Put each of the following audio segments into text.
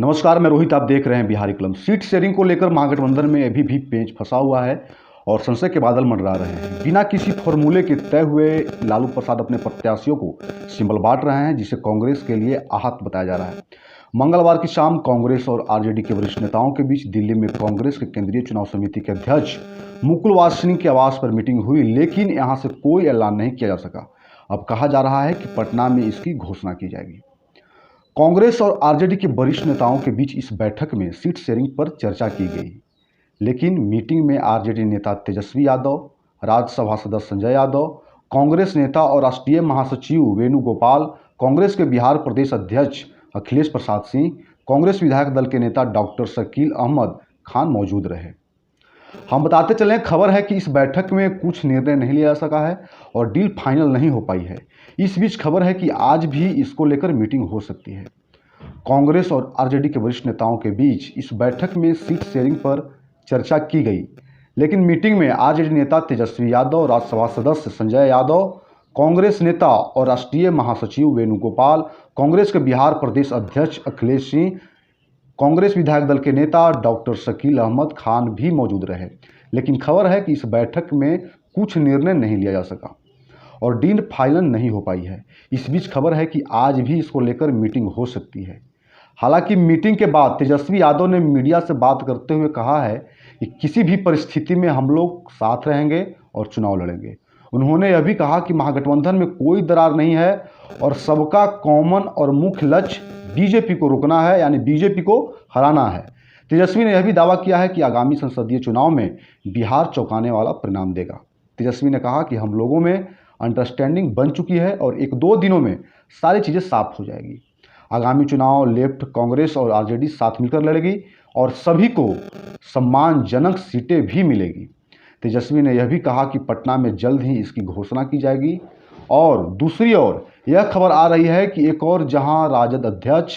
नमस्कार, मैं रोहित। आप देख रहे हैं बिहारी कलम। सीट शेयरिंग को लेकर महागठबंधन में अभी भी पेंच फंसा हुआ है और संशय के बादल मंडरा रहे हैं। बिना किसी फॉर्मूले के तय हुए लालू प्रसाद अपने प्रत्याशियों को सिंबल बांट रहे हैं, जिसे कांग्रेस के लिए आहत बताया जा रहा है। मंगलवार की शाम कांग्रेस और आरजेडी के वरिष्ठ नेताओं के बीच दिल्ली में कांग्रेस के केंद्रीय चुनाव समिति के अध्यक्ष मुकुल वासनिक के आवास पर मीटिंग हुई, लेकिन यहां से कोई ऐलान नहीं किया जा सका। अब कहा जा रहा है कि पटना में इसकी घोषणा की जाएगी। कांग्रेस और आरजेडी के वरिष्ठ नेताओं के बीच इस बैठक में सीट शेयरिंग पर चर्चा की गई, लेकिन मीटिंग में आरजेडी नेता तेजस्वी यादव, राज्यसभा सदस्य संजय यादव, कांग्रेस नेता और राष्ट्रीय महासचिव वेणुगोपाल, कांग्रेस के बिहार प्रदेश अध्यक्ष अखिलेश प्रसाद सिंह, कांग्रेस विधायक दल के नेता डॉक्टर शकील अहमद खान मौजूद रहे। हम बताते चलें, खबर है कि इस बैठक में कुछ निर्णय नहीं लिया जा सका है और डील फाइनल नहीं हो पाई है। इस बीच खबर है कि आज भी इसको लेकर मीटिंग हो सकती है। कांग्रेस और आरजेडी के वरिष्ठ नेताओं के बीच इस बैठक में सीट शेयरिंग पर चर्चा की गई, लेकिन मीटिंग में आरजेडी नेता तेजस्वी यादव, राज्यसभा सदस्य संजय यादव, कांग्रेस नेता और राष्ट्रीय महासचिव वेणुगोपाल, कांग्रेस के बिहार प्रदेश अध्यक्ष अखिलेश सिंह, कांग्रेस विधायक दल के नेता डॉक्टर शकील अहमद खान भी मौजूद रहे। लेकिन खबर है कि इस बैठक में कुछ निर्णय नहीं लिया जा सका और डील फाइनल नहीं हो पाई है। इस बीच खबर है कि आज भी इसको लेकर मीटिंग हो सकती है। हालांकि मीटिंग के बाद तेजस्वी यादव ने मीडिया से बात करते हुए कहा है कि किसी भी परिस्थिति में हम लोग साथ रहेंगे और चुनाव लड़ेंगे। उन्होंने यह भी कहा कि महागठबंधन में कोई दरार नहीं है और सबका कॉमन और मुख्य लक्ष्य बीजेपी को रोकना है, यानी बीजेपी को हराना है। तेजस्वी ने यह भी दावा किया है कि आगामी संसदीय चुनाव में बिहार चौंकाने वाला परिणाम देगा। तेजस्वी ने कहा कि हम लोगों में अंडरस्टैंडिंग बन चुकी है और 1-2 दिनों में सारी चीज़ें साफ हो जाएगी। आगामी चुनाव लेफ्ट, कांग्रेस और आरजेडी साथ मिलकर लड़ेगी और सभी को सम्मानजनक सीटें भी मिलेगी। तेजस्वी ने यह भी कहा कि पटना में जल्द ही इसकी घोषणा की जाएगी। और दूसरी ओर यह खबर आ रही है कि एक और जहां राजद अध्यक्ष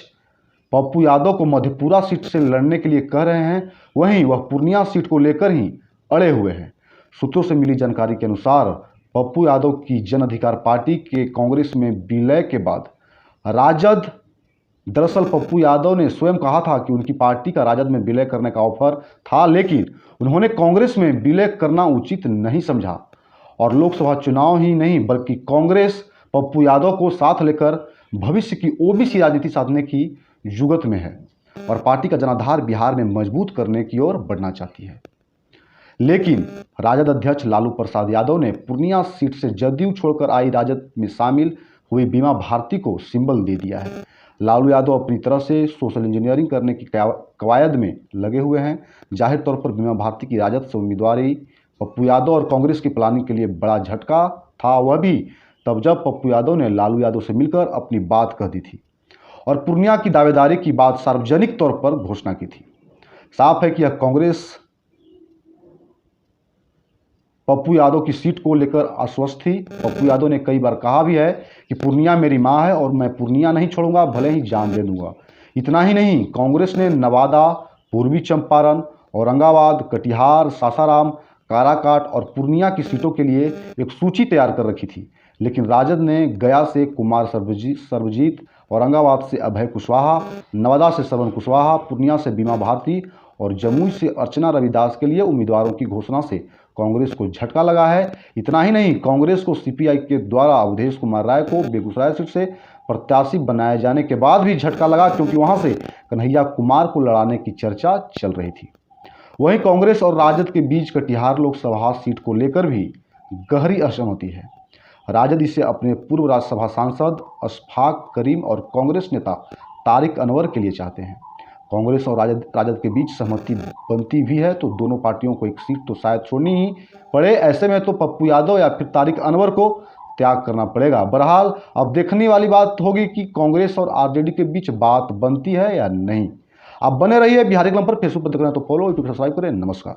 पप्पू यादव को मधेपुरा सीट से लड़ने के लिए कह रहे हैं, वहीं वह पूर्णिया सीट को लेकर ही अड़े हुए हैं। सूत्रों से मिली जानकारी के अनुसार पप्पू यादव की जन अधिकार पार्टी के कांग्रेस में विलय के बाद राजद, दरअसल पप्पू यादव ने स्वयं कहा था कि उनकी पार्टी का राजद में विलय करने का ऑफर था, लेकिन उन्होंने कांग्रेस में विलय करना उचित नहीं समझा और लोकसभा चुनाव ही नहीं बल्कि कांग्रेस पप्पू यादव को साथ लेकर भविष्य की ओबीसी राजनीति साधने की जुगत में है और पार्टी का जनाधार बिहार में मजबूत करने की ओर बढ़ना चाहती है। लेकिन राजद अध्यक्ष लालू प्रसाद यादव ने पूर्णिया सीट से जदयू छोड़कर आई राजद में शामिल हुई बीमा भारती को सिंबल दे दिया है। लालू यादव अपनी तरह से सोशल इंजीनियरिंग करने की कवायद में लगे हुए हैं। जाहिर तौर पर बीमा भारती की राजद से उम्मीदवारी पप्पू यादव और कांग्रेस की प्लानिंग के लिए बड़ा झटका था, वह भी तब जब पप्पू यादव ने लालू यादव से मिलकर अपनी बात कह दी थी और पूर्णिया की दावेदारी की बात सार्वजनिक तौर पर घोषणा की थी। साफ है कि यह कांग्रेस पप्पू यादव की सीट को लेकर आश्वस्त थी। पप्पू यादव ने कई बार कहा भी है कि पूर्णिया मेरी मां है और मैं पूर्णिया नहीं छोड़ूंगा, भले ही जान दे दूंगा। इतना ही नहीं, कांग्रेस ने नवादा, पूर्वी चंपारण, औरंगाबाद, कटिहार, सासाराम, काराकाट और पूर्णिया की सीटों के लिए एक सूची तैयार कर रखी थी, लेकिन राजद ने गया से कुमार सर्वजीत, औरंगाबाद से अभय कुशवाहा, नवादा से श्रवण कुशवाहा, पूर्णिया से बीमा भारती और जमुई से अर्चना रविदास के लिए उम्मीदवारों की घोषणा से कांग्रेस को झटका लगा है। इतना ही नहीं, कांग्रेस को सीपीआई के द्वारा अवधेश कुमार राय को बेगूसराय सीट से प्रत्याशी बनाए जाने के बाद भी झटका लगा, क्योंकि वहां से कन्हैया कुमार को लड़ाने की चर्चा चल रही थी। वहीं कांग्रेस और राजद के बीच कटिहार लोकसभा सीट को लेकर भी गहरी असहमति है। राजद इसे अपने पूर्व राज्यसभा सांसद अशफाक करीम और कांग्रेस नेता तारिक अनवर के लिए चाहते हैं। कांग्रेस और राजद के बीच सहमति बनती भी है तो दोनों पार्टियों को एक सीट तो शायद छोड़नी ही पड़े। ऐसे में तो पप्पू यादव या फिर तारिक अनवर को त्याग करना पड़ेगा। बहरहाल अब देखने वाली बात होगी कि कांग्रेस और आरजेडी के बीच बात बनती है या नहीं। आप बने रहिए बिहारी कलम पर। फेसबुक पर देख रहे हैं तो फॉलो, यूट्यूब सब्सक्राइब करें। नमस्कार।